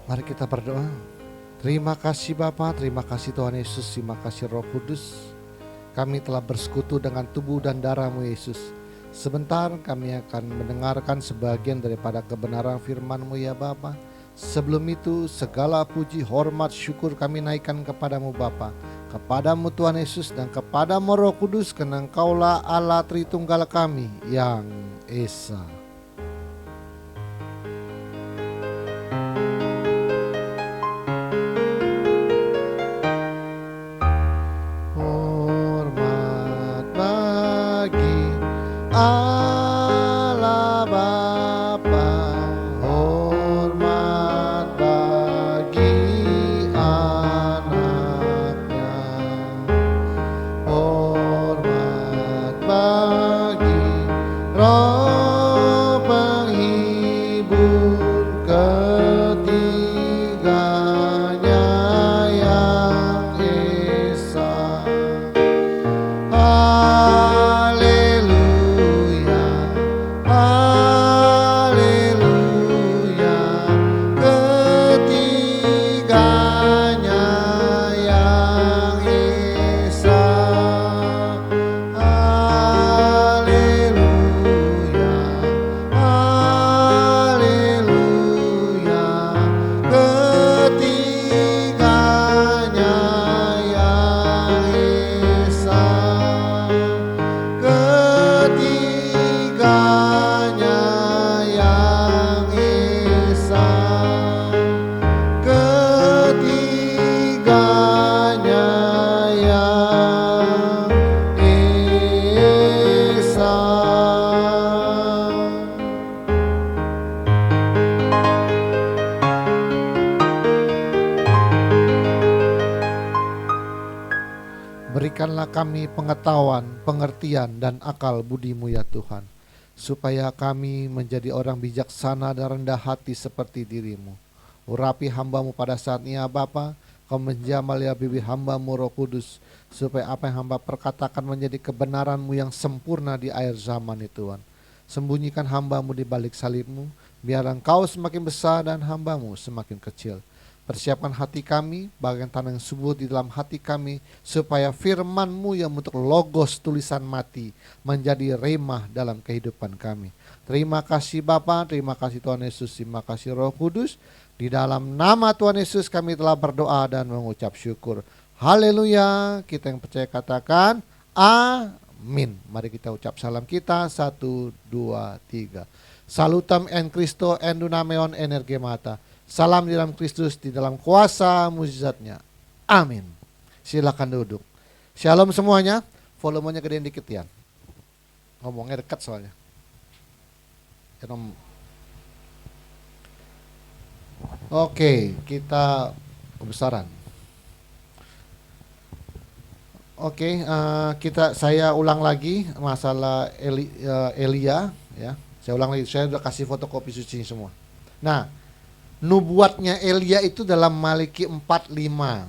Mari kita berdoa. Terima kasih Bapa, terima kasih Tuhan Yesus, terima kasih Roh Kudus. Kami telah bersekutu dengan tubuh dan darah-Mu Yesus. Sebentar kami akan mendengarkan sebagian daripada kebenaran firman-Mu ya Bapa. Sebelum itu segala puji, hormat, syukur kami naikkan kepadamu Bapa, kepadamu Tuhan Yesus dan kepadamu Roh Kudus, karena Engkaulah Allah Tritunggal kami yang Esa. Hormat bagi Allah Bapa, hormat bagi anaknya, hormat bagi Roh penghibur ketiganya yang Esa. Haleluya, haleluya, ketiganya yang Esa. Haleluya, haleluya, ketiganya yang Esa. Ketiganya yang Esa, ketiganya yang Esa. Berikanlah kami pengetahuan, pengertian, dan akal budi-Mu ya Tuhan, supaya kami menjadi orang bijaksana dan rendah hati seperti diri-Mu. Urapi hamba-Mu pada saat ini ya Bapa, Kau menjamal ya bibir hamba-Mu Roh Kudus, supaya apa yang hamba perkatakan menjadi kebenaran-Mu yang sempurna di akhir zaman itu Tuhan. Sembunyikan hamba-Mu di balik salib-Mu, biar Engkau semakin besar dan hamba-Mu semakin kecil. Persiapkan hati kami, bagian tanah yang subur di dalam hati kami, supaya firman-Mu yang bentuk logos tulisan mati menjadi remah dalam kehidupan kami. Terima kasih Bapa, terima kasih Tuhan Yesus, terima kasih Roh Kudus. Di dalam nama Tuhan Yesus kami telah berdoa dan mengucap syukur. Haleluya, kita yang percaya katakan amin. Mari kita ucap salam kita, 1, 2, 3. Salutam en Christo en dunameon energemata. Salam di dalam Kristus, di dalam kuasa mujizatnya. Amin. Silakan duduk. Shalom semuanya. Volumenya gedein dikit ya. Ngomongnya dekat soalnya. Oke, kita kebesaran. Oke, saya ulang lagi masalah Elia ya. Saya ulang lagi, saya udah kasih fotokopi suci semua. Nah, nubuatnya Elia itu dalam Maliki 4:5.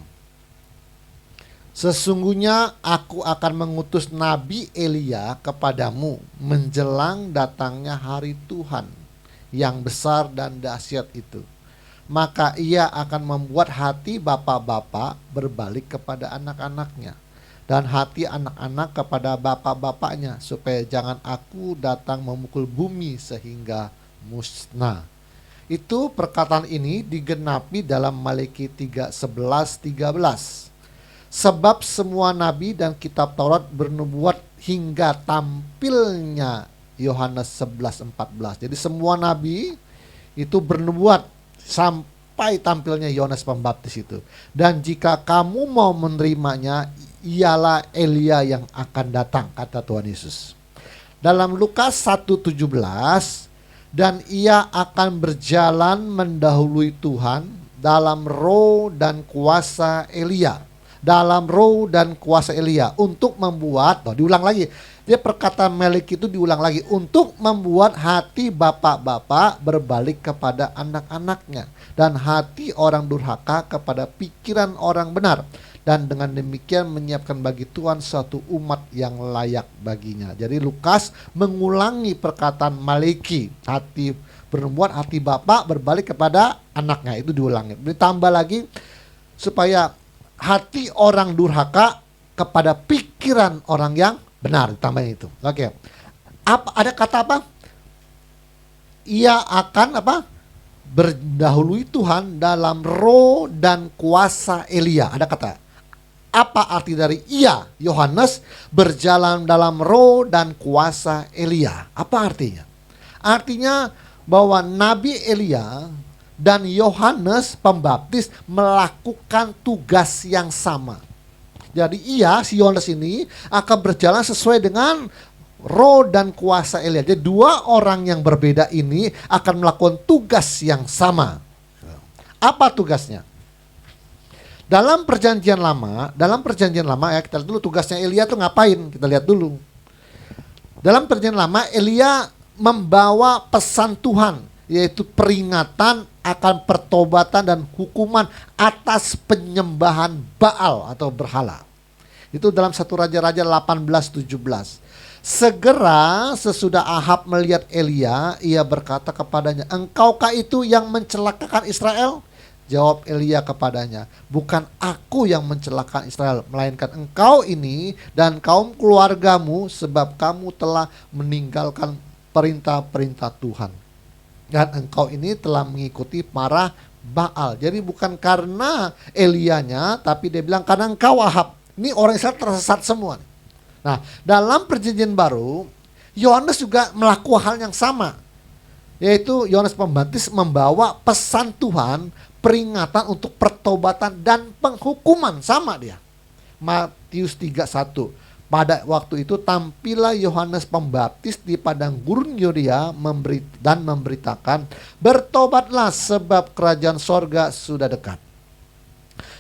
Sesungguhnya aku akan mengutus Nabi Elia kepadamu menjelang datangnya hari Tuhan yang besar dan dahsyat itu. Maka ia akan membuat hati bapak-bapak berbalik kepada anak-anaknya, dan hati anak-anak kepada bapak-bapaknya, supaya jangan aku datang memukul bumi sehingga musnah. Itu perkataan ini digenapi dalam Maliki 3:11-13. Sebab semua nabi dan kitab Taurat bernubuat hingga tampilnya Yohanes 11:14. Jadi semua nabi itu bernubuat sampai tampilnya Yohanes Pembaptis itu. Dan jika kamu mau menerimanya, ialah Elia yang akan datang, kata Tuhan Yesus. Dalam Lukas 1:17, dan ia akan berjalan mendahului Tuhan dalam roh dan kuasa Elia. Dalam roh dan kuasa Elia untuk membuat, diulang lagi. Dia perkataan Melek itu diulang lagi, untuk membuat hati bapak-bapak berbalik kepada anak-anaknya, dan hati orang durhaka kepada pikiran orang benar, dan dengan demikian menyiapkan bagi Tuhan suatu umat yang layak baginya. Jadi Lukas mengulangi perkataan Maleki, hati Membuat hati bapak berbalik kepada anaknya. Itu diulangi. Ditambah lagi supaya hati orang durhaka kepada pikiran orang yang benar. Ditambahnya itu. Oke. Ada kata apa? Ia akan apa? Berdahului Tuhan dalam roh dan kuasa Elia. Ada kata. Apa arti dari ia, Yohanes, berjalan dalam roh dan kuasa Elia? Apa artinya? Artinya bahwa Nabi Elia dan Yohanes Pembaptis melakukan tugas yang sama. Jadi ia, si Yohanes ini akan berjalan sesuai dengan roh dan kuasa Elia. Jadi dua orang yang berbeda ini akan melakukan tugas yang sama. Apa tugasnya? Dalam perjanjian lama ya, kita lihat dulu tugasnya Elia tuh ngapain, kita lihat dulu. Dalam perjanjian lama Elia membawa pesan Tuhan, yaitu peringatan akan pertobatan dan hukuman atas penyembahan Baal atau berhala. Itu dalam 1 Raja-Raja 18:17. Segera sesudah Ahab melihat Elia, ia berkata kepadanya, "Engkaukah itu yang mencelakakan Israel?" Jawab Elia kepadanya, "Bukan aku yang mencelakakan Israel, melainkan engkau ini dan kaum keluargamu, sebab kamu telah meninggalkan perintah-perintah Tuhan. Dan engkau ini telah mengikuti para Baal." Jadi bukan karena Elianya, tapi dia bilang karena engkau Ahab. Ini orang Israel tersesat semua. Nah, dalam perjanjian baru, Yohanes juga melakukan hal yang sama. Yaitu Yohanes Pembaptis membawa pesan Tuhan, peringatan untuk pertobatan dan penghukuman, sama dia. Matius 3:1. Pada waktu itu tampillah Yohanes Pembaptis di padang gurun Yudea dan memberitakan, "Bertobatlah sebab kerajaan sorga sudah dekat."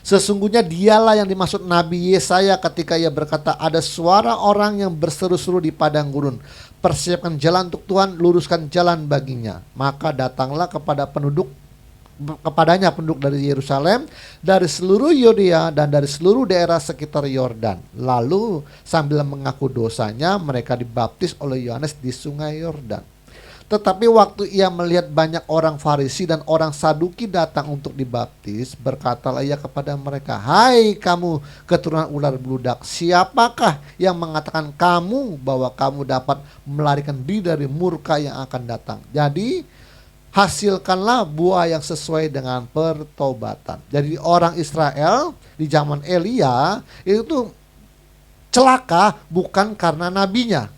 Sesungguhnya dialah yang dimaksud Nabi Yesaya ketika ia berkata, "Ada suara orang yang berseru-seru di padang gurun, persiapkan jalan untuk Tuhan, luruskan jalan baginya." Maka datanglah kepadanya penduduk dari Yerusalem, dari seluruh Yudea dan dari seluruh daerah sekitar Yordan. Lalu sambil mengaku dosanya, mereka dibaptis oleh Yohanes di sungai Yordan. Tetapi waktu ia melihat banyak orang Farisi dan orang Saduki datang untuk dibaptis, berkatalah ia kepada mereka, "Hai kamu keturunan ular beludak, siapakah yang mengatakan kamu bahwa kamu dapat melarikan diri dari murka yang akan datang? Jadi hasilkanlah buah yang sesuai dengan pertobatan." Jadi orang Israel di zaman Elia itu tuh celaka bukan karena nabinya,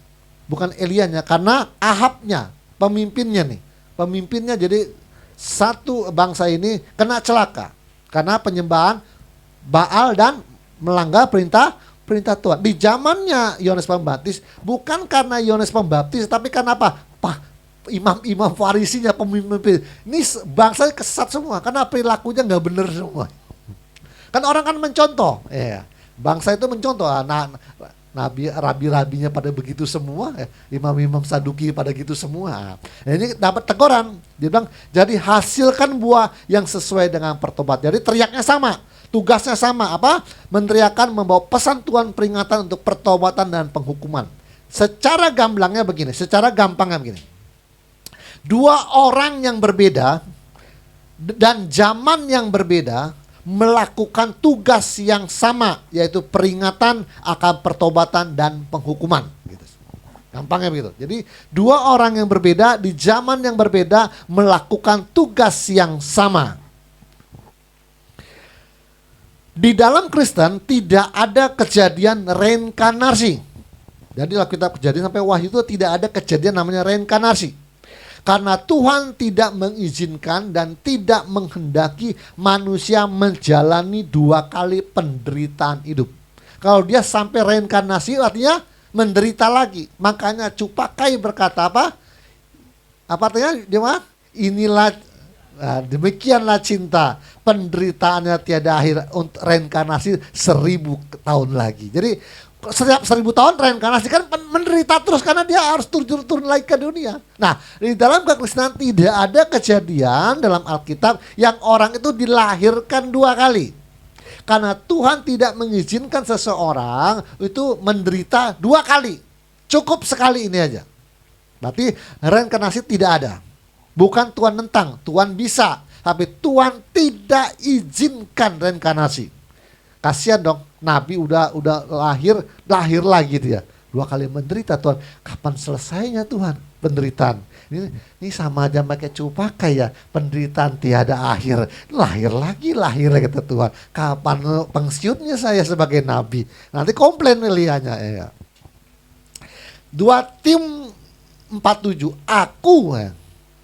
bukan Elianya, karena Ahabnya, pemimpinnya nih. Pemimpinnya, jadi satu bangsa ini kena celaka karena penyembahan Baal dan melanggar perintah Tuhan. Di zamannya Yohanes Pembaptis bukan karena Yohanes Pembaptis, tapi karena apa? Imam-imam Farisinya, pemimpin ini bangsa kesat semua karena perilakunya nggak benar semua. Kan orang kan mencontoh, ya. Bangsa itu mencontoh. Rabi-rabinya pada begitu semua, imam-imam Saduki pada gitu semua. Nah, ini dapat teguran. Dia bilang, jadi hasilkan buah yang sesuai dengan pertobatan. Jadi teriaknya sama, tugasnya sama, apa? Meneriakan, membawa pesan Tuhan, peringatan untuk pertobatan dan penghukuman. Secara gampangnya begini. Dua orang yang berbeda dan zaman yang berbeda melakukan tugas yang sama, yaitu peringatan akan pertobatan dan penghukuman. Gitu. Gampangnya begitu. Jadi dua orang yang berbeda di zaman yang berbeda melakukan tugas yang sama. Di dalam Kristen tidak ada kejadian reinkarnasi. Jadi dalam kitab Kejadian sampai Wahyu itu tidak ada kejadian namanya reinkarnasi. Karena Tuhan tidak mengizinkan dan tidak menghendaki manusia menjalani dua kali penderitaan hidup. Kalau dia sampai reinkarnasi artinya menderita lagi. Makanya Cupakai berkata apa? Apa artinya? Dia mah inilah demikianlah cinta, penderitaannya tiada akhir, untuk reinkarnasi 1000 tahun lagi. Jadi setiap 1000 tahun reinkarnasi kan menderita terus karena dia harus turun lagi ke dunia. Nah, di dalam kekristenan tidak ada kejadian dalam Alkitab yang orang itu dilahirkan dua kali. Karena Tuhan tidak mengizinkan seseorang itu menderita dua kali. Cukup sekali ini aja. Berarti reinkarnasi tidak ada. Bukan Tuhan nentang, Tuhan bisa, tapi Tuhan tidak izinkan reinkarnasi. Kasihan dong, Nabi udah lahir lagi dia. 2 kali menderita Tuhan. Kapan selesainya Tuhan penderitaan? Ini sama aja pakai cupakai ya. Penderitaan tiada akhir. Lahir lagi kata Tuhan. Kapan pensiunnya saya sebagai nabi? Nanti komplain Elianya ya. 2 Tim 47. Aku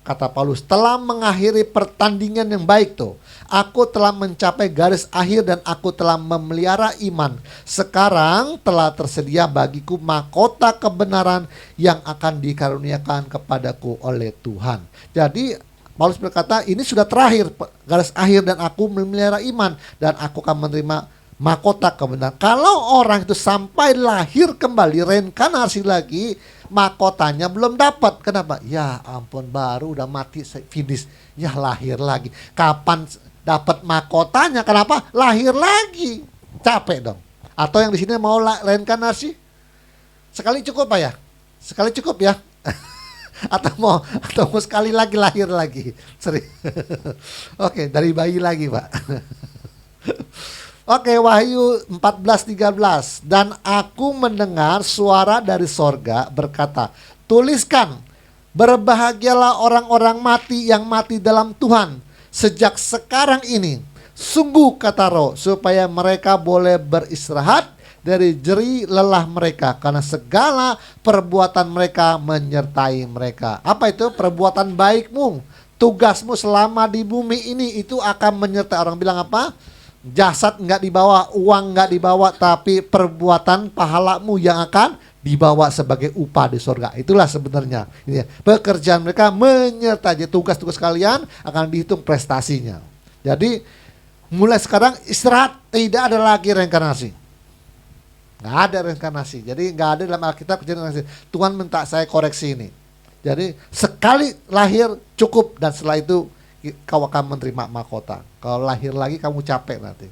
kata Paulus telah mengakhiri pertandingan yang baik tuh. Aku telah mencapai garis akhir dan aku telah memelihara iman. Sekarang telah tersedia bagiku mahkota kebenaran yang akan dikaruniakan kepadaku oleh Tuhan. Jadi Paulus berkata ini sudah terakhir garis akhir dan aku memelihara iman dan aku akan menerima mahkota kebenaran. Kalau orang itu sampai lahir kembali reinkarnasi lagi, mahkotanya belum dapat. Kenapa? Ya ampun, baru udah mati finish, ya lahir lagi. Kapan dapat mahkotanya? Kenapa? Lahir lagi. Capek dong. Atau yang di sini mau reinkarnasi? Sekali cukup Pak ya? Sekali cukup ya? atau mau sekali lagi lahir lagi? Sering. Oke, dari bayi lagi Pak. Oke, Wahyu 14:13. Dan aku mendengar suara dari sorga berkata, tuliskan, berbahagialah orang-orang mati yang mati dalam Tuhan sejak sekarang ini. Sungguh kata Roh, supaya mereka boleh beristirahat dari jerih lelah mereka, karena segala perbuatan mereka menyertai mereka. Apa itu? Perbuatan baikmu, tugasmu selama di bumi ini itu akan menyertai. Orang bilang apa? Jasad nggak dibawa, uang nggak dibawa, tapi perbuatan pahalamu yang akan dibawa sebagai upah di surga. Itulah sebenarnya pekerjaan mereka menyertai. Tugas-tugas kalian akan dihitung prestasinya. Jadi mulai sekarang istirahat, tidak ada lagi reinkarnasi. Nggak ada reinkarnasi. Jadi nggak ada dalam Alkitab kejadian reinkarnasi. Tuhan minta saya koreksi ini. Jadi sekali lahir cukup, dan setelah itu kau akan menerima mahkota. Kalau lahir lagi kamu capek nanti.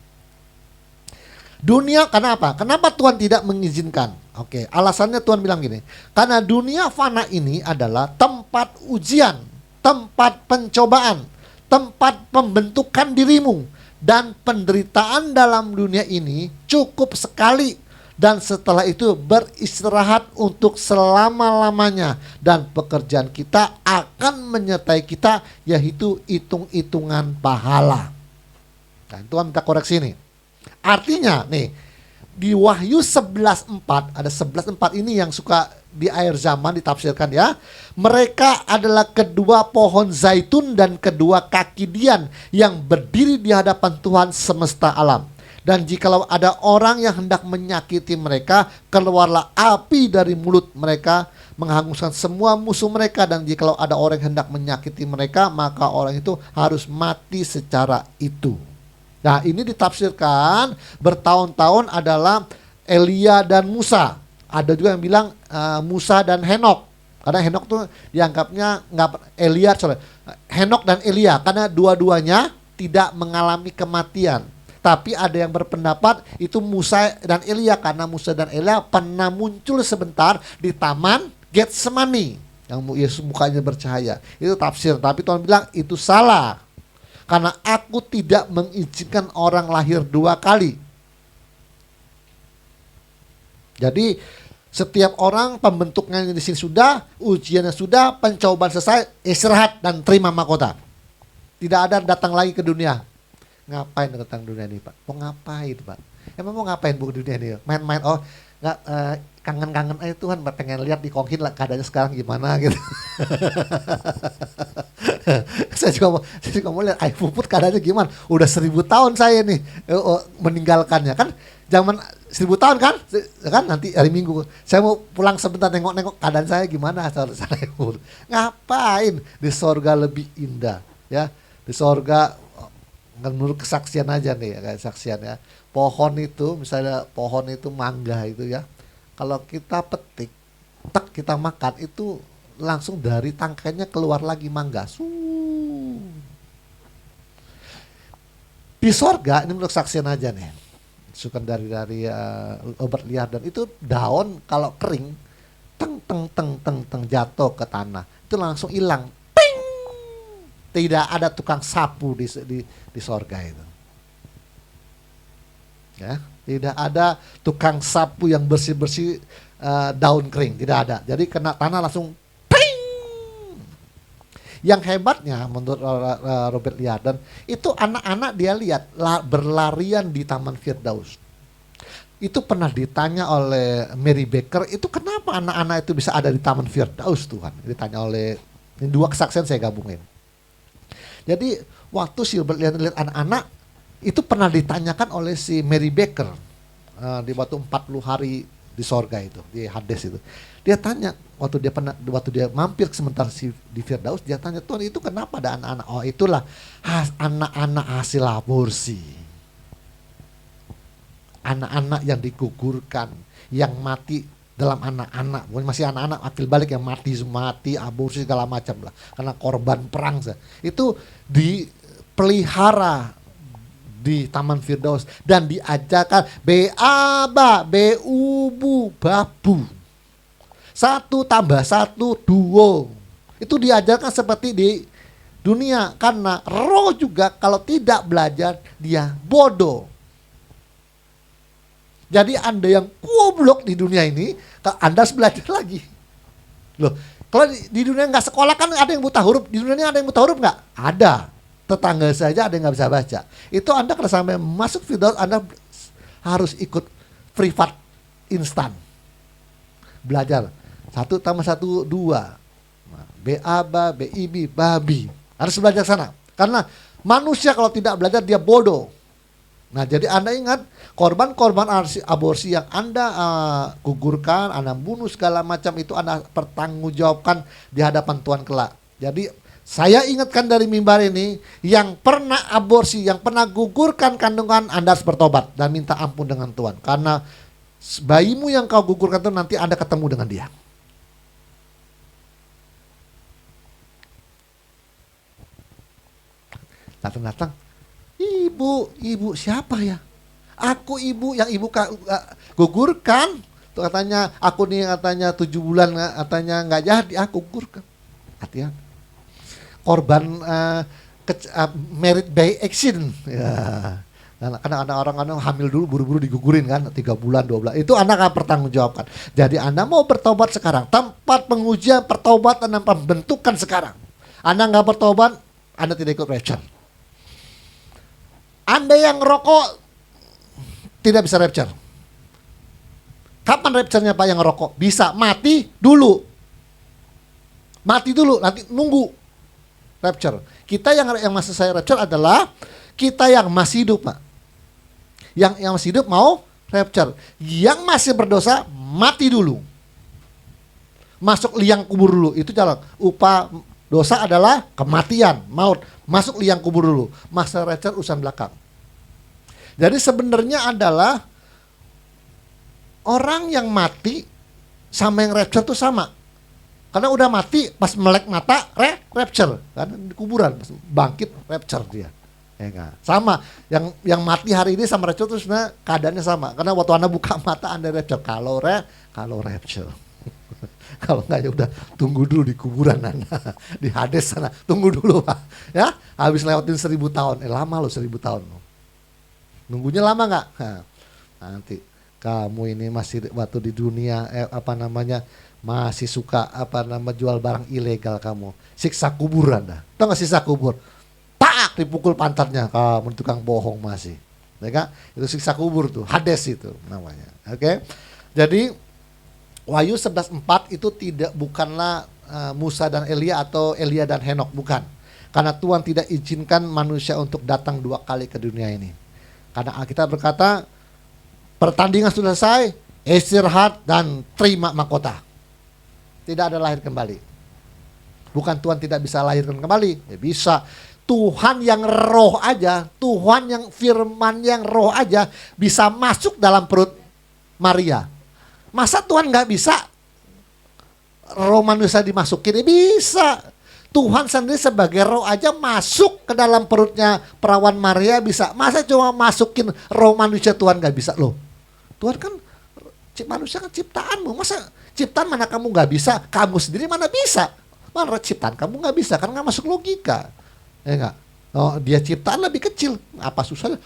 Dunia, kenapa? Kenapa Tuhan tidak mengizinkan? Oke, alasannya Tuhan bilang gini. Karena dunia fana ini adalah tempat ujian, tempat pencobaan, tempat pembentukan dirimu. Dan penderitaan dalam dunia ini cukup sekali. Dan setelah itu beristirahat untuk selama-lamanya. Dan pekerjaan kita akan menyertai kita, yaitu hitung-hitungan pahala. Nah, Tuhan minta koreksi ini. Artinya nih, di Wahyu 11:4, ada 11:4 ini yang suka di akhir zaman ditafsirkan ya. Mereka adalah kedua pohon zaitun dan kedua kaki dian yang berdiri di hadapan Tuhan semesta alam. Dan jikalau ada orang yang hendak menyakiti mereka, keluarlah api dari mulut mereka, menghanguskan semua musuh mereka. Dan jikalau ada orang yang hendak menyakiti mereka, maka orang itu harus mati secara itu. Nah, ini ditafsirkan bertahun-tahun adalah Elia dan Musa. Ada juga yang bilang Musa dan Henok. Karena Henok tuh dianggapnya Henok dan Elia, karena dua-duanya tidak mengalami kematian. Tapi ada yang berpendapat itu Musa dan Elia, karena Musa dan Elia pernah muncul sebentar di taman Getsemani yang Yesus mukanya bercahaya. Itu tafsir, tapi Tuhan bilang itu salah. Karena aku tidak mengizinkan orang lahir 2 kali. Jadi setiap orang pembentuknya di sini sudah, ujiannya sudah, pencobaan selesai, istirahat dan terima mahkota. Tidak ada datang lagi ke dunia. Ngapain datang dunia ini Pak? Mau ngapain Pak? Emang mau ngapain bu dunia ini? Main-main? Oh nggak, kangen-kangen aja Tuhan, pengen lihat di Kongkin lah keadaannya sekarang gimana gitu. Saya juga mau lihat Ayah Puput keadaannya gimana. Udah 1000 tahun saya nih meninggalkannya kan. Zaman 1000 tahun kan nanti hari Minggu saya mau pulang sebentar nengok-nengok keadaan saya gimana. Saya ngapain? Di sorga lebih indah ya. Di sorga menurut kesaksian aja nih, kayak kesaksian ya. Pohon itu, misalnya pohon itu mangga itu ya. Kalau kita petik, kita makan itu langsung dari tangkainya keluar lagi mangga. Di sorga ini menurut kesaksian aja nih. Suka dari obat liar, dan itu daun kalau kering teng jatuh ke tanah. Itu langsung hilang. Ping! Tidak ada tukang sapu di sorga itu. Ya, tidak ada tukang sapu yang bersih-bersih daun kering, tidak ada. Jadi kena tanah langsung ping. Yang hebatnya menurut Robert Liardon itu anak-anak dia lihat berlarian di Taman Firdaus. Itu pernah ditanya oleh Mary Baker, itu kenapa anak-anak itu bisa ada di Taman Firdaus Tuhan? Ditanya oleh, ini dua kesaksian saya gabungin. Jadi waktu si Robert Liardon lihat anak-anak, itu pernah ditanyakan oleh si Mary Baker di waktu 40 hari di sorga itu, di Hades itu. Dia tanya waktu dia mampir sebentar di Firdaus, dia tanya, Tuhan itu kenapa ada anak-anak? Oh itulah anak-anak hasil aborsi. Anak-anak yang digugurkan, yang mati dalam anak-anak, masih anak-anak akil balik yang mati aborsi segala macam lah, karena korban perang. Itu dipelihara di Taman Firdaus dan diajarkan beaba, beubu, babu. 1 tambah 1 2. Itu diajarkan seperti di dunia, karena roh juga kalau tidak belajar dia bodoh. Jadi Anda yang goblok di dunia ini, Anda harus belajar lagi. Loh, kalau di dunia nggak sekolah kan ada yang buta huruf. Di dunia ini ada yang buta huruf nggak? Ada. Tetangga saja ada yang nggak bisa baca. Itu Anda kalau sampai masuk Firdaus, Anda harus ikut privat instan. Belajar. 1 tambah 1 2. Beaba, beibi, babi. Harus belajar sana. Karena manusia kalau tidak belajar dia bodoh. Nah jadi Anda ingat, korban-korban aborsi yang Anda gugurkan, Anda bunuh segala macam, itu Anda pertanggungjawabkan di hadapan Tuhan kelak. Jadi saya ingatkan dari mimbar ini, yang pernah aborsi, yang pernah gugurkan kandungan, Anda harus bertobat dan minta ampun dengan Tuhan. Karena bayimu yang kau gugurkan itu nanti Anda ketemu dengan dia. Datang-datang, ibu siapa ya? Aku ibu yang ibu gugurkan. Tuh katanya aku nih, katanya 7 bulan katanya nggak jadi, aku gugurkan. Hati-hati. Korban merit by accident. Ya. Karena ada orang-orang hamil dulu buru-buru digugurin kan, 3 bulan 2 bulan. Itu Anda akan pertanggungjawabkan. Jadi Anda mau bertobat sekarang, tempat pengujian pertobatan dan pembentukan sekarang. Anda nggak bertobat, Anda tidak ikut rapture. Anda yang rokok tidak bisa rapture. Kapan rapture-nya Pak yang rokok? Bisa mati dulu. Mati dulu, nanti nunggu rapture. Kita yang masih saya rapture adalah kita yang masih hidup, Pak. Yang masih hidup mau rapture. Yang masih berdosa mati dulu. Masuk liang kubur dulu. Itu jalan. Upah dosa adalah kematian, maut. Masuk liang kubur dulu. Masa rapture urusan belakang. Jadi sebenarnya adalah orang yang mati sama yang rapture itu sama. Karena udah mati, pas melek mata rapture kan, di kuburan bangkit rapture dia. Ya kan? Sama yang mati hari ini sama rapture itu sebenarnya keadaannya sama. Karena waktu Anda buka mata Anda rapture. Kalau rapture. Kalau enggak ya udah tunggu dulu di kuburan Anda, di Hades sana. Tunggu dulu Pak. Ya, habis lewatin 1000 tahun. Lama loh 1000 tahun. Nunggunya lama enggak? Nah, nanti kamu ini masih waktu di dunia masih suka jual barang ilegal kamu. Siksa kubur Anda. Tahu enggak siksa kubur? Tak dipukul pantatnya, kamu tukang bohong masih. Ya kan? Itu siksa kubur tuh, Hades itu namanya. Oke. Jadi Wahyu 11:4 itu bukanlah Musa dan Elia atau Elia dan Henok, bukan. Karena Tuhan tidak izinkan manusia untuk datang 2 kali ke dunia ini. Karena Alkitab berkata, pertandingan sudah selesai, istirahat dan terima mahkota. Tidak ada lahir kembali. Bukan Tuhan tidak bisa lahirkan kembali, ya bisa. Tuhan yang roh aja, Tuhan yang firman yang roh aja bisa masuk dalam perut Maria. Masa Tuhan nggak bisa roh manusia dimasukin? Bisa. Tuhan sendiri sebagai roh aja masuk ke dalam perutnya perawan Maria bisa. Masa cuma masukin roh manusia Tuhan nggak bisa loh? Tuhan kan manusia kan ciptaanmu. Masa ciptaan mana kamu nggak bisa? Kamu sendiri mana bisa? Mana ciptaan kamu nggak bisa? Karena nggak masuk logika. Ya enggak? Oh, dia ciptaan lebih kecil, apa susahnya?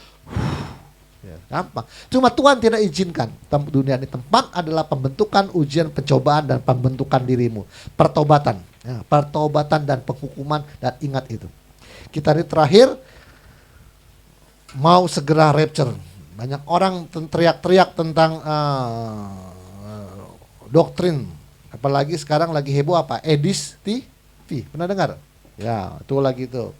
Ya, gampang. Cuma Tuhan tidak izinkan. Dunia ini tempat adalah pembentukan, ujian, pencobaan, dan pembentukan dirimu. Pertobatan. Ya, pertobatan dan penghukuman, dan ingat itu. Kita ini terakhir mau segera rapture. Banyak orang teriak-teriak tentang doktrin. Apalagi sekarang lagi heboh apa? Edis TV. Pernah dengar? Ya, itu lagi itu.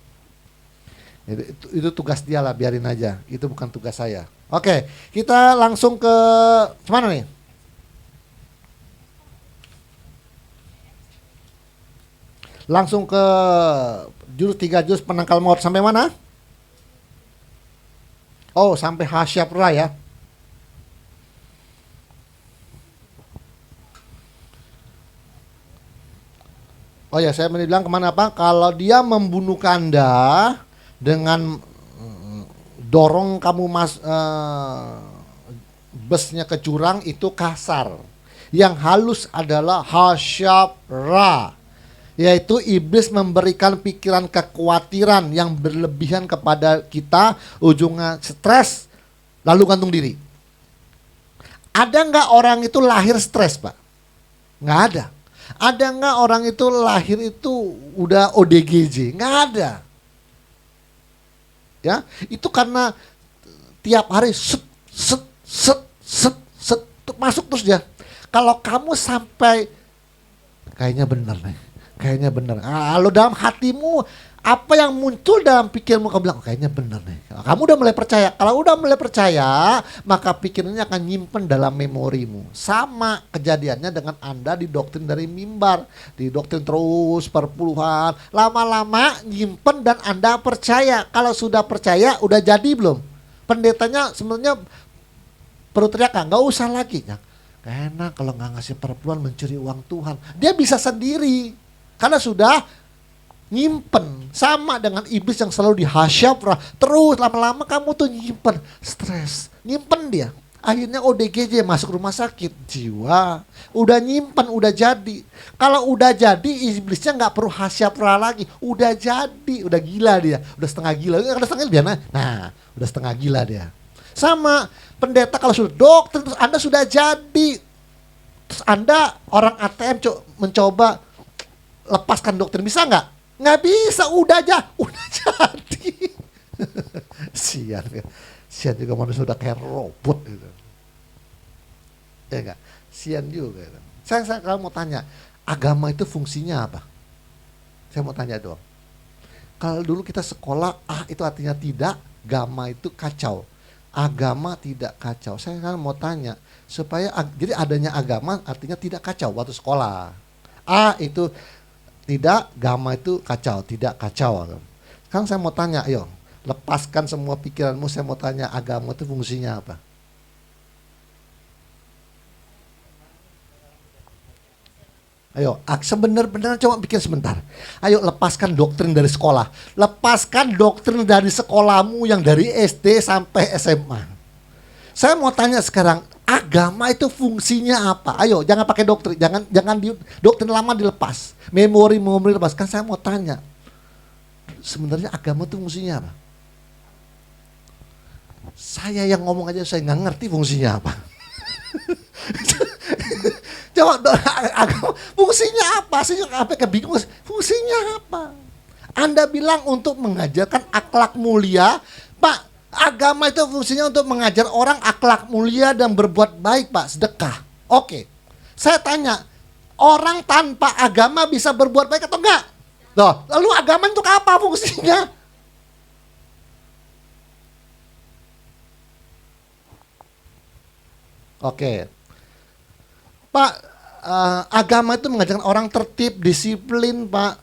Itu tugas dia lah, biarin aja. Itu bukan tugas saya. Oke, kita langsung ke mana nih? Langsung ke jurus 3 jurus penangkal maut sampai mana? Oh, sampai Hasyapra ya. Oh ya, saya bilang kemana apa? Kalau dia membunuh Anda dengan dorong kamu busnya ke jurang, itu kasar. Yang halus adalah hasyapra, yaitu iblis memberikan pikiran kekhawatiran yang berlebihan kepada kita, ujungnya stres, lalu gantung diri. Ada nggak orang itu lahir stres, Pak? Nggak ada. Ada nggak orang itu lahir itu udah ODGJ? Nggak ada. Ya, itu karena tiap hari set masuk terus dia. Kalau kamu sampai kayaknya benar nih, kayaknya benar. Kalau dalam hatimu apa yang muncul dalam pikirmu, kamu bilang kayaknya benar nih. Kamu udah mulai percaya. Kalau udah mulai percaya, maka pikirannya akan nyimpen dalam memorimu. Sama kejadiannya dengan Anda didoktrin dari mimbar, didoktrin terus perpuluhan, lama-lama nyimpen dan Anda percaya. Kalau sudah percaya, udah jadi belum? Pendetanya sebenarnya perlu teriak, nggak usah lagi. Enak kalau nggak ngasih perpuluhan, mencuri uang Tuhan. Dia bisa sendiri karena sudah nyimpen. Sama dengan iblis yang selalu dihasyapra. Terus lama-lama kamu tuh nyimpen, stres, nyimpen dia. Akhirnya ODGJ, masuk rumah sakit jiwa. Udah nyimpen, udah jadi. Kalau udah jadi, iblisnya nggak perlu hasyapra lagi. Udah jadi, udah gila dia. Udah setengah gila. Udah setengah gila, nah, udah setengah gila dia. Sama pendeta, kalau sudah dokter, terus Anda sudah jadi. Terus Anda orang ATM mencoba lepaskan doktrin, bisa nggak? Nggak bisa, udah jadi. Sian juga manusia udah kayak robot gitu. Ya enggak? Sian juga gitu. Saya kalau mau tanya, agama itu fungsinya apa? Saya mau tanya doang. Kalau dulu kita sekolah, itu artinya tidak, agama itu kacau. Agama tidak kacau. Saya kan mau tanya, supaya jadi adanya agama artinya tidak kacau waktu sekolah. Itu tidak, agama itu kacau, tidak kacau. Sekarang saya mau tanya, ayo lepaskan semua pikiranmu, saya mau tanya, agama itu fungsinya apa? Ayo, sebenar-benar coba pikir sebentar. Ayo lepaskan doktrin dari sekolah. Lepaskan doktrin dari sekolahmu yang dari SD sampai SMA. Saya mau tanya sekarang, agama itu fungsinya apa? Ayo, jangan pakai doktrin, jangan doktrin lama dilepas, memori dilepas. Kan saya mau tanya, sebenarnya agama itu fungsinya apa? Saya yang ngomong aja saya nggak ngerti fungsinya apa. Coba agama fungsinya apa? Saya apa kebingungan. Fungsinya apa? Anda bilang untuk mengajarkan akhlak mulia, Pak. Agama itu fungsinya untuk mengajar orang akhlak mulia dan berbuat baik, Pak, sedekah. Oke. Saya tanya, orang tanpa agama bisa berbuat baik atau enggak? Loh, lalu agama untuk apa fungsinya? Oke. Pak, agama itu mengajarkan orang tertib, disiplin, Pak,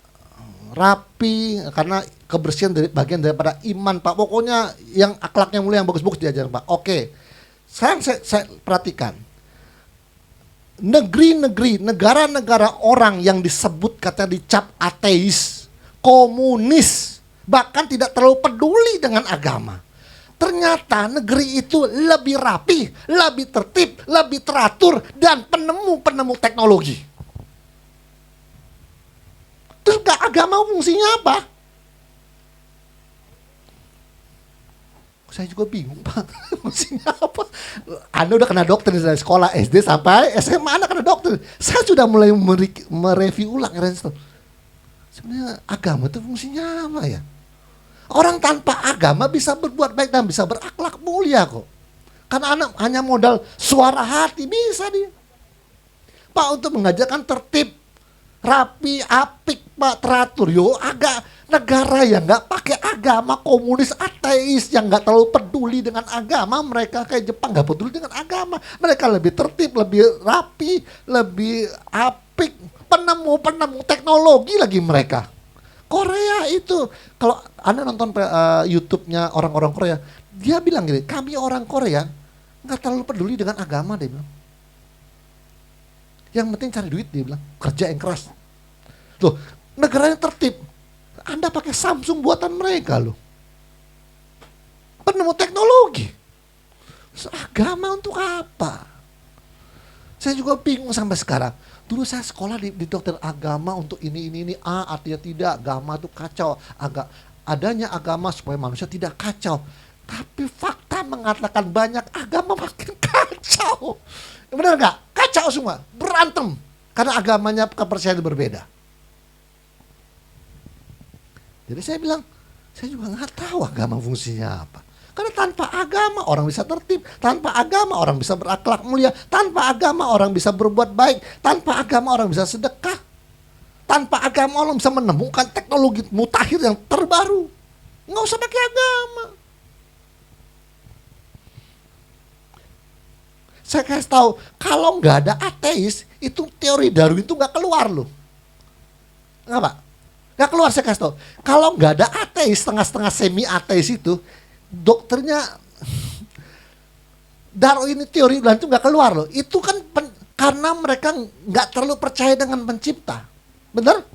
rapi, karena kebersihan dari bagian daripada iman, Pak. Pokoknya yang akhlaknya mulia, yang bagus-bagus diajar, Pak. Oke. Sekarang saya perhatikan. Negeri-negeri, negara-negara orang yang disebut katanya dicap ateis, komunis, bahkan tidak terlalu peduli dengan agama. Ternyata negeri itu lebih rapi, lebih tertib, lebih teratur, dan penemu teknologi. Terus agama fungsinya apa? Saya juga bingung Pak, fungsinya apa? Anda udah kena dokter dari sekolah SD sampai SMA, Anda kena dokter. Saya sudah mulai mereview ulang Ernst. Sebenarnya agama itu fungsinya apa ya? Orang tanpa agama bisa berbuat baik dan bisa berakhlak mulia kok. Karena anak hanya modal suara hati bisa dia. Pak, untuk mengajarkan tertib, rapi, apik, Pak, teratur. Yo, agak negara yang nggak pakai agama, komunis, ateis yang nggak terlalu peduli dengan agama. Mereka kayak Jepang nggak peduli dengan agama. Mereka lebih tertib, lebih rapi, lebih apik, penemu teknologi lagi mereka. Korea itu, kalau Anda nonton YouTube-nya orang-orang Korea, dia bilang gini, kami orang Korea nggak terlalu peduli dengan agama, dia bilang. Yang penting cari duit, dia bilang, kerja yang keras. Loh, negaranya tertib. Anda pakai Samsung buatan mereka loh. Penemu teknologi. Agama untuk apa? Saya juga bingung sampai sekarang. Dulu saya sekolah di dokter agama untuk ini. Artinya tidak, agama itu kacau. Adanya agama supaya manusia tidak kacau. Tapi fakta mengatakan banyak agama makin kacau. Benar nggak? Kacau semua, berantem. Karena agamanya kepercayaan berbeda. Jadi saya bilang, saya juga nggak tahu agama fungsinya apa. Karena tanpa agama orang bisa tertib, tanpa agama orang bisa berakhlak mulia, tanpa agama orang bisa berbuat baik, tanpa agama orang bisa sedekah, tanpa agama orang bisa menemukan teknologi mutakhir yang terbaru. Nggak usah pakai agama. Saya kasih tahu, kalau nggak ada ateis, itu teori Darwin itu nggak keluar loh. Nggak Pak? Nggak keluar, saya kasih tahu. Kalau nggak ada ateis, setengah-setengah semi ateis itu, dokternya Darwin teori itu nggak keluar loh. Itu kan karena mereka nggak terlalu percaya dengan pencipta. Benar?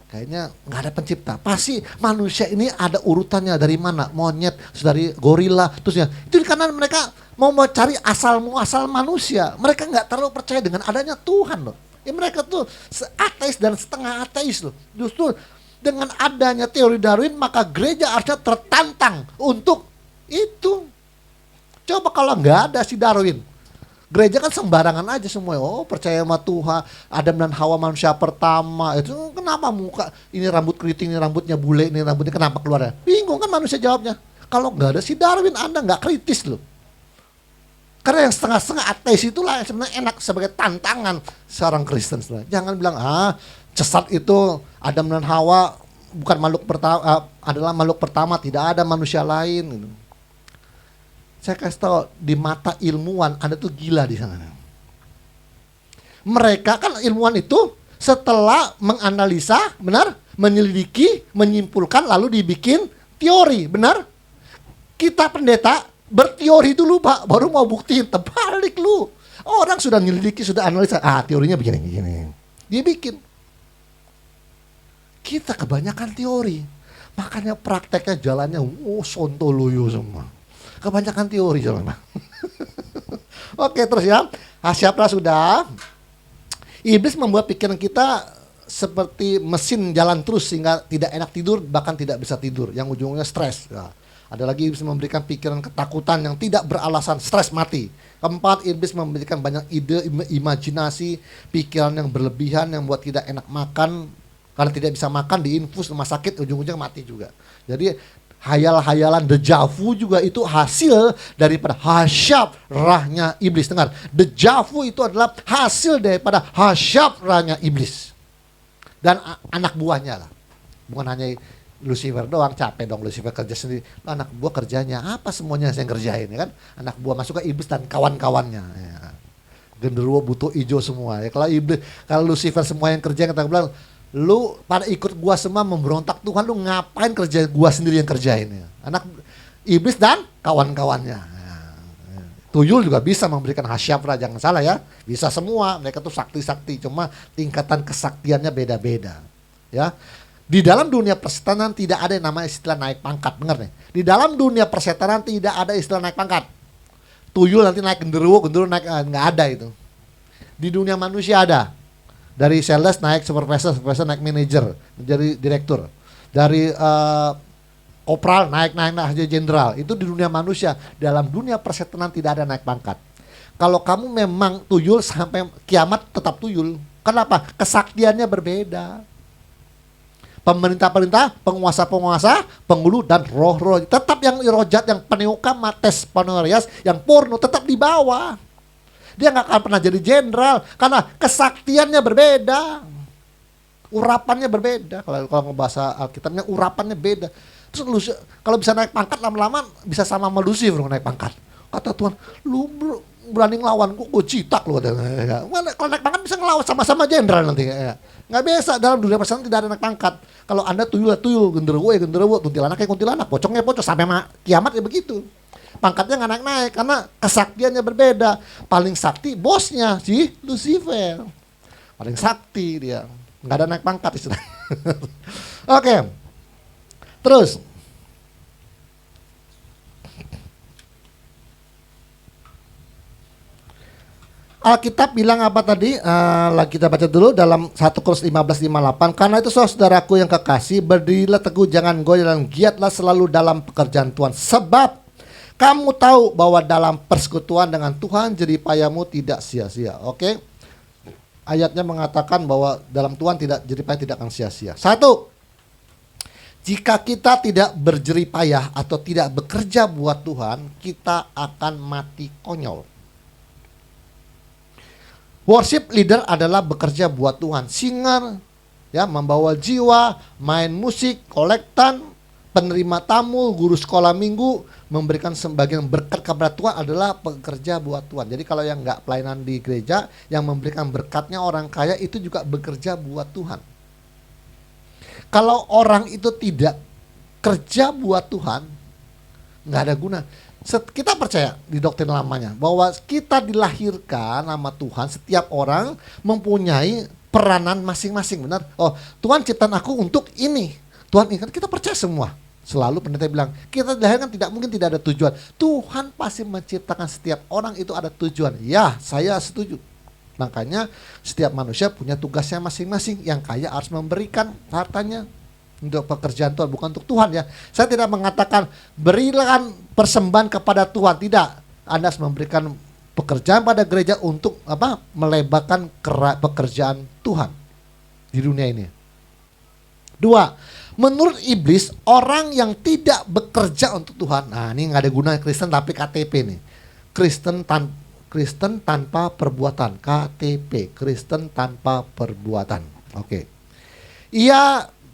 Kayaknya nggak ada pencipta. Pasti manusia ini ada urutannya dari mana? Monyet, dari gorila, terusnya. Itu karena mereka mau mencari asal muasal manusia. Mereka nggak terlalu percaya dengan adanya Tuhan loh. Mereka tuh ateis dan setengah ateis loh. Justru dengan adanya teori Darwin maka gereja harusnya tertantang untuk itu. Coba kalau nggak ada si Darwin, gereja kan sembarangan aja semua. Oh, percaya sama Tuhan, Adam dan Hawa manusia pertama. Itu kenapa muka ini rambut keriting, ini rambutnya bule, ini rambutnya kenapa keluar? Bingung kan manusia jawabnya. Kalau nggak ada si Darwin, Anda nggak kritis loh. Karena yang setengah-setengah ateis itulah yang sebenarnya enak sebagai tantangan seorang Kristen. Jangan bilang sesat itu Adam dan Hawa bukan makhluk pertama, adalah makhluk pertama, tidak ada manusia lain. Gitu. Saya kasih tahu di mata ilmuwan Anda tuh gila di sana. Mereka kan ilmuwan itu setelah menganalisa, benar, menyelidiki, menyimpulkan lalu dibikin teori, benar? Kita pendeta berteori dulu Pak, baru mau buktiin. Terbalik lu. Orang sudah nyelidiki, sudah analisa. Teorinya begini. Dia bikin. Kita kebanyakan teori. Makanya prakteknya jalannya sontoloyo semua. Kebanyakan teori jalannya. Oke, terus ya. Siapa sudah? Iblis membuat pikiran kita seperti mesin jalan terus sehingga tidak enak tidur, bahkan tidak bisa tidur. Yang ujungnya stres. Ya. Ada lagi iblis memberikan pikiran ketakutan yang tidak beralasan, stres mati. Keempat, iblis memberikan banyak ide, imajinasi, pikiran yang berlebihan yang buat tidak enak makan. Karena tidak bisa makan, diinfus rumah sakit, ujung-ujungnya mati juga. Jadi hayal-hayalan deja vu juga itu hasil daripada hasyaprahnya iblis. Dengar, deja vu itu adalah hasil daripada hasyaprahnya iblis. Dan anak buahnya lah. Bukan hanya Lucifer doang, capek dong Lucifer kerja sendiri. Anak buah kerjanya apa semuanya saya kerjain ya kan? Anak buah masuk ke iblis dan kawan-kawannya. Ya. Genderuwo butuh hijau semua. Ya, kalau Lucifer semua yang kerja kata bilang, lu pada ikut gua semua memberontak Tuhan, lu ngapain kerja gua sendiri yang kerjain ya? Anak iblis dan kawan-kawannya. Ya. Tuyul juga bisa memberikan hasyafra, jangan salah ya. Bisa semua, mereka tuh sakti-sakti, cuma tingkatan kesaktiannya beda-beda. Ya. Di dalam dunia persetanan tidak ada yang namanya istilah naik pangkat, dengar nih. Di dalam dunia persetanan tidak ada istilah naik pangkat. Tuyul nanti naik genderuwo naik, nggak ada itu. Di dunia manusia ada. Dari sales naik supervisor naik manager, menjadi direktur. Dari Kopral naik aja jenderal. Itu di dunia manusia. Dalam dunia persetanan tidak ada naik pangkat. Kalau kamu memang tuyul sampai kiamat tetap tuyul. Kenapa? Kesaktiannya berbeda. Pemerintah-pemerintah, penguasa-penguasa, penghulu dan roh-roh. Tetap yang irojat, yang peniuka, mates, panorias, yang porno tetap di bawah. Dia nggak akan pernah jadi jenderal karena kesaktiannya berbeda. Urapannya berbeda. Kalau ngebahasa Alkitabnya urapannya beda. Terus kalau bisa naik pangkat lama-lama bisa sama Lucifer naik pangkat. Kata Tuhan, lu berani ngelawan gue citak lu. Kalau naik pangkat bisa ngelawan sama-sama jenderal nanti. Nggak biasa, dalam dunia persatuan tidak ada naik pangkat. Kalau Anda tuyul, genderuwo, kuntilanak kayak kuntilanak, pocongnya pocong, sampai kiamat ya begitu. Pangkatnya nggak naik-naik karena kesaktiannya berbeda. Paling sakti bosnya si Lucifer. Paling sakti dia. Nggak ada naik pangkat istilah. Oke. Terus. Alkitab bilang apa tadi? Lagi kita baca dulu dalam 1 Korintus 15:58. Karena itu saudaraku yang kekasih, berdirilah teguh, jangan goyah dan giatlah selalu dalam pekerjaan Tuhan. Sebab kamu tahu bahwa dalam persekutuan dengan Tuhan jerih payahmu tidak sia-sia. Oke? Ayatnya mengatakan bahwa dalam Tuhan jerih payah tidak akan sia-sia. 1. Jika kita tidak berjerih payah atau tidak bekerja buat Tuhan, kita akan mati konyol. Worship leader adalah bekerja buat Tuhan. Singer, ya, membawa jiwa, main musik, kolektan, penerima tamu, guru sekolah minggu, memberikan sebagian berkat kepada Tuhan adalah pekerja buat Tuhan. Jadi kalau yang nggak pelayanan di gereja, yang memberikan berkatnya orang kaya itu juga bekerja buat Tuhan. Kalau orang itu tidak kerja buat Tuhan, nggak ada guna. Kita percaya di doktrin lamanya bahwa kita dilahirkan sama Tuhan, setiap orang mempunyai peranan masing-masing, benar? Oh, Tuhan ciptaan aku untuk ini. Tuhan ingat, kita percaya semua. Selalu pendeta bilang, kita dilahirkan tidak mungkin tidak ada tujuan. Tuhan pasti menciptakan setiap orang itu ada tujuan. Ya, saya setuju. Makanya setiap manusia punya tugasnya masing-masing. Yang kaya harus memberikan hartanya untuk pekerjaan Tuhan, bukan untuk Tuhan ya. Saya tidak mengatakan berikan persembahan kepada Tuhan, tidak. Anda harus memberikan pekerjaan pada gereja untuk melebarkan pekerjaan Tuhan di dunia ini. 2. Menurut iblis, orang yang tidak bekerja untuk Tuhan, nah ini nggak ada gunanya Kristen tapi KTP nih. Kristen tanpa perbuatan, KTP, Kristen tanpa perbuatan. Oke.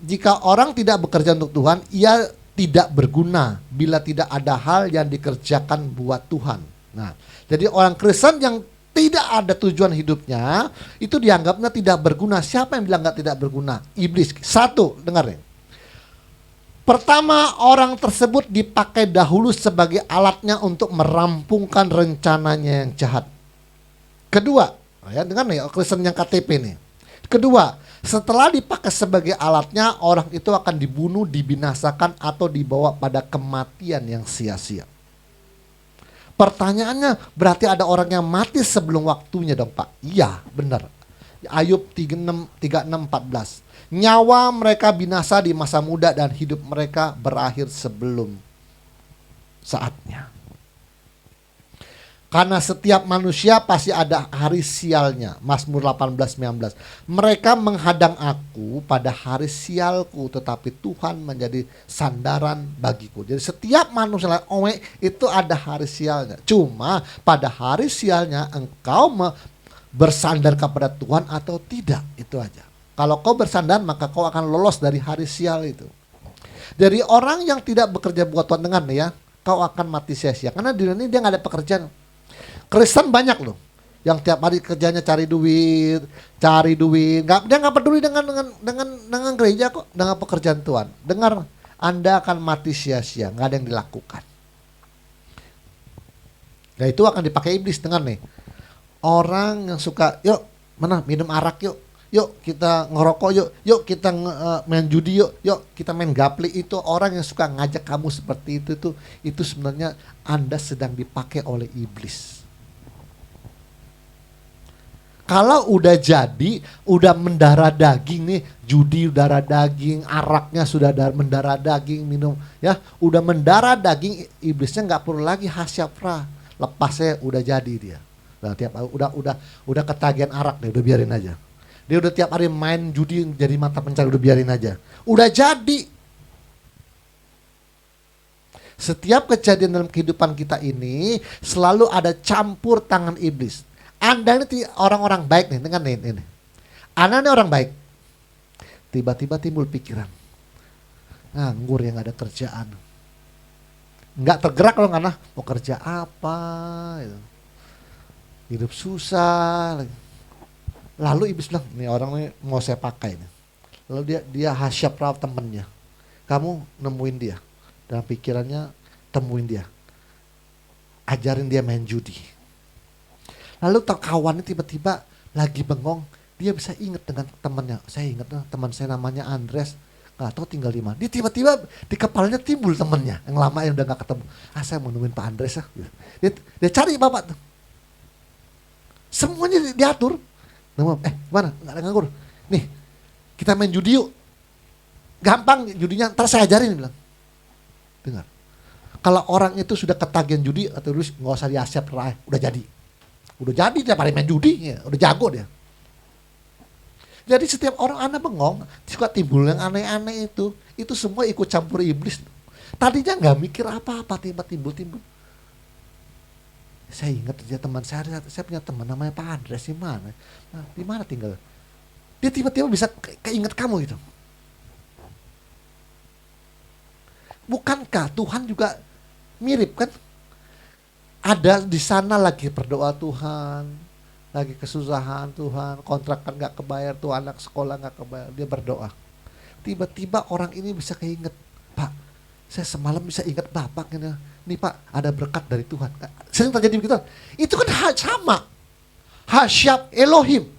Jika orang tidak bekerja untuk Tuhan, ia tidak berguna bila tidak ada hal yang dikerjakan buat Tuhan. Nah, jadi orang Kristen yang tidak ada tujuan hidupnya, itu dianggapnya tidak berguna. Siapa yang bilang tidak berguna? Iblis. 1, dengar nih. Pertama, orang tersebut dipakai dahulu sebagai alatnya untuk merampungkan rencananya yang jahat. Kedua, ya dengar nih, Kristen yang KTP nih. Kedua, setelah dipakai sebagai alatnya, orang itu akan dibunuh, dibinasakan, atau dibawa pada kematian yang sia-sia. Pertanyaannya, berarti ada orang yang mati sebelum waktunya dong Pak? Iya, benar. Ayub 36:14. Nyawa mereka binasa di masa muda dan hidup mereka berakhir sebelum saatnya. Karena setiap manusia pasti ada hari sialnya. Mazmur 18:19. Mereka menghadang aku pada hari sialku, tetapi Tuhan menjadi sandaran bagiku. Jadi setiap manusia itu ada hari sialnya. Cuma pada hari sialnya engkau bersandar kepada Tuhan atau tidak, itu aja. Kalau kau bersandar maka kau akan lolos dari hari sial itu. Jadi orang yang tidak bekerja buat Tuhan, dengar nih ya, kau akan mati sia-sia. Karena di dunia ini dia nggak ada pekerjaan. Kristen banyak loh yang tiap hari kerjanya cari duit. Dia nggak peduli dengan gereja kok, dengan pekerjaan Tuhan. Dengar, Anda akan mati sia-sia, nggak ada yang dilakukan. Nah itu akan dipakai iblis. Dengar nih, orang yang suka minum arak yuk kita ngerokok yuk kita main judi yuk kita main gapli, itu orang yang suka ngajak kamu seperti itu sebenarnya Anda sedang dipakai oleh iblis. Kalau udah jadi, udah mendarah daging nih, judi darah daging, araknya sudah mendarah daging, minum ya, udah mendarah daging, iblisnya nggak perlu lagi hasyafra, lepasnya udah jadi dia. Nah, tiap udah ketagihan arak deh, udah biarin aja. Dia udah tiap hari main judi jadi mata pencari, udah biarin aja. Udah jadi. Setiap kejadian dalam kehidupan kita ini selalu ada campur tangan iblis. Anda ini orang-orang baik nih, dengan ini. Anda ini orang baik. Tiba-tiba timbul pikiran, nganggur yang ada kerjaan. Nggak tergerak kalau nggak mau kerja apa, gitu. Hidup susah. Lalu iblis bilang, nih orang ini mau saya pakai nih. Lalu dia hasyafra temennya. Kamu nemuin dia. Dalam pikirannya temuin dia. Ajarin dia main judi. Lalu kawannya tiba-tiba lagi bengong, dia bisa ingat dengan temannya. Saya ingat teman saya namanya Andres, nggak tahu tinggal di mana. Dia tiba-tiba di kepalanya timbul temannya yang lama yang udah nggak ketemu. Saya mau nemuin Pak Andres ya. Dia cari bapak tuh. Semuanya diatur. Gimana? Nggak ada nganggur. Nih, kita main judi yuk. Gampang judinya, ntar saya ajarin, bilang. Dengar. Kalau orang itu sudah ketagihan judi atau terus nggak usah diasyap, udah jadi. Udah jadi dia pada main judi, ya, udah jago dia. Jadi setiap orang Anda bengong, suka timbul yang aneh-aneh itu semua ikut campur iblis. Tadinya nggak mikir apa-apa, tiba-tiba timbul. Saya ingat dia teman saya punya teman namanya Pak Andres, di mana? Nah, di mana tinggal? Dia tiba-tiba bisa keinget kamu gitu. Bukankah Tuhan juga mirip kan? Ada di sana lagi berdoa Tuhan, lagi kesusahan Tuhan, kontrakan nggak kebayar, tuh anak sekolah nggak kebayar, dia berdoa. Tiba-tiba orang ini bisa keinget, Pak, saya semalam bisa ingat Bapak ini. Nih Pak, ada berkat dari Tuhan. Sering terjadi begitu. Itu kan sama. Hasyab Elohim.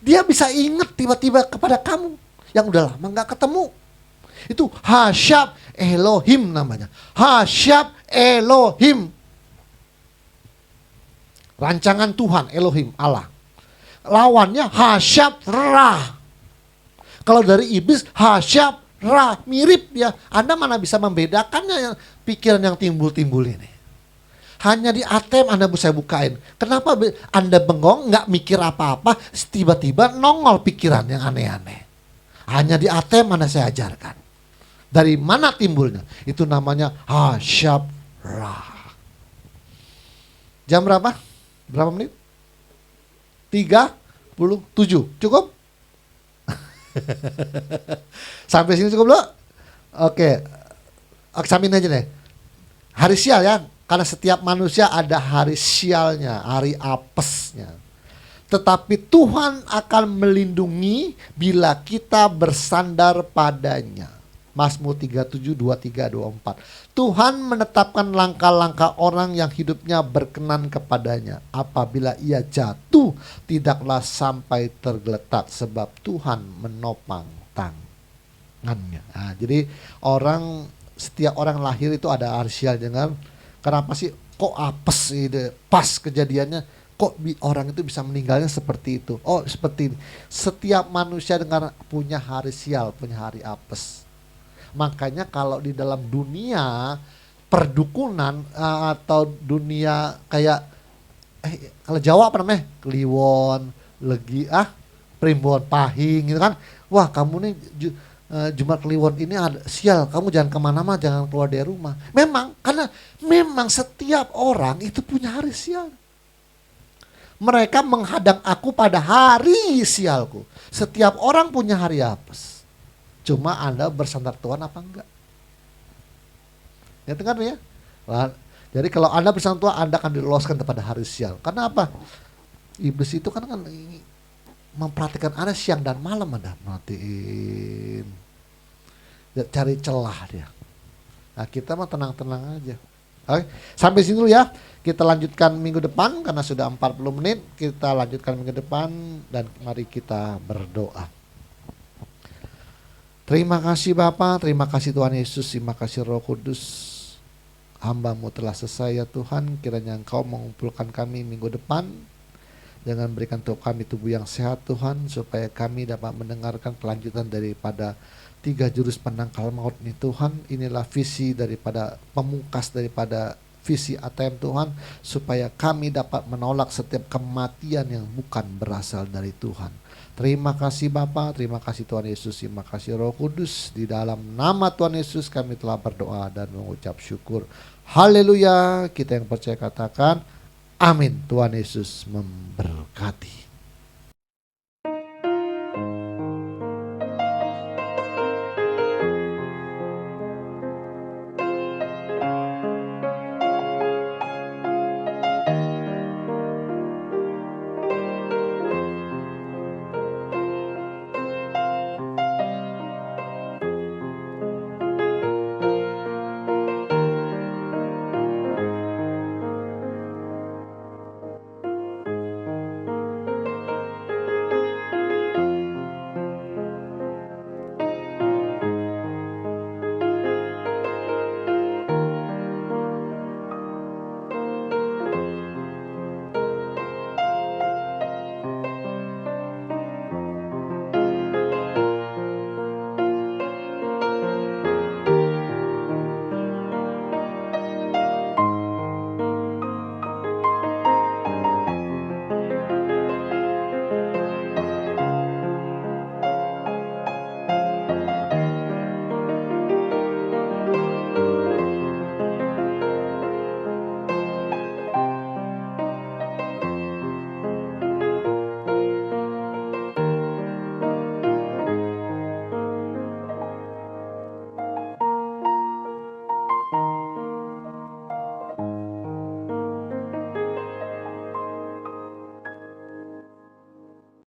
Dia bisa ingat tiba-tiba kepada kamu yang udah lama nggak ketemu. Itu hasyab Elohim namanya. Hasyab Elohim. Rancangan Tuhan, Elohim, Allah. Lawannya hasyab Ra. Kalau dari iblis, hasyab Ra. Mirip dia. Anda mana bisa membedakannya, yang pikiran yang timbul-timbul ini. Hanya di ATM Anda bisa bukain. Kenapa Anda bengong, nggak mikir apa-apa, tiba-tiba nongol pikiran yang aneh-aneh. Hanya di ATM Anda saya ajarkan. Dari mana timbulnya? Itu namanya hasyab Ra. Jam berapa? Berapa menit? 37. Cukup? Sampai sini cukup loh? Oke. Samin aja deh. Hari sial ya. Karena setiap manusia ada hari sialnya, hari apesnya. Tetapi Tuhan akan melindungi bila kita bersandar padanya. Mazmur 37, 23, 24. Tuhan menetapkan langkah-langkah orang yang hidupnya berkenan kepadanya. Apabila ia jatuh, tidaklah sampai tergeletak sebab Tuhan menopang tangannya. Nah, jadi setiap orang lahir itu ada arsial. Dengan kenapa sih kok apes gitu, pas kejadiannya kok orang itu bisa meninggalnya seperti itu. Oh seperti ini. Setiap manusia dengan punya hari sial, punya hari apes. Makanya kalau di dalam dunia perdukunan atau dunia kayak kalau Jawa apa namanya? Kliwon, Primbon, Pahing gitu kan. Wah kamu nih Jumat Kliwon ini ada sial, kamu jangan kemana-mana, jangan keluar dari rumah. Memang, karena memang setiap orang itu punya hari sial. Mereka menghadang aku pada hari sialku. Setiap orang punya hari apes. Cuma Anda bersandar Tuhan apa enggak? Ya dengar ya. Jadi kalau Anda bersandar Tuhan, Anda akan diloloskan kepada hari sial. Karena apa? Iblis itu kan memperhatikan Anda siang dan malam, Anda matiin. Cari celah dia. Nah kita mah tenang-tenang aja. Oke, sampai sini dulu ya. Kita lanjutkan minggu depan karena sudah 40 menit. Kita lanjutkan minggu depan dan mari kita berdoa. Terima kasih Bapa, terima kasih Tuhan Yesus, terima kasih Roh Kudus. Hamba-Mu telah selesai ya Tuhan, kiranya Engkau mengumpulkan kami minggu depan Jangan berikan untuk kami tubuh yang sehat Tuhan, supaya kami dapat mendengarkan kelanjutan daripada 3 jurus penangkal maut ini Tuhan. Inilah visi daripada pemungkas daripada visi ATM Tuhan, supaya kami dapat menolak setiap kematian yang bukan berasal dari Tuhan. Terima kasih Bapa, terima kasih Tuhan Yesus, terima kasih Roh Kudus. Di dalam nama Tuhan Yesus kami telah berdoa dan mengucap syukur. Haleluya. Kita yang percaya katakan amin. Tuhan Yesus memberkati.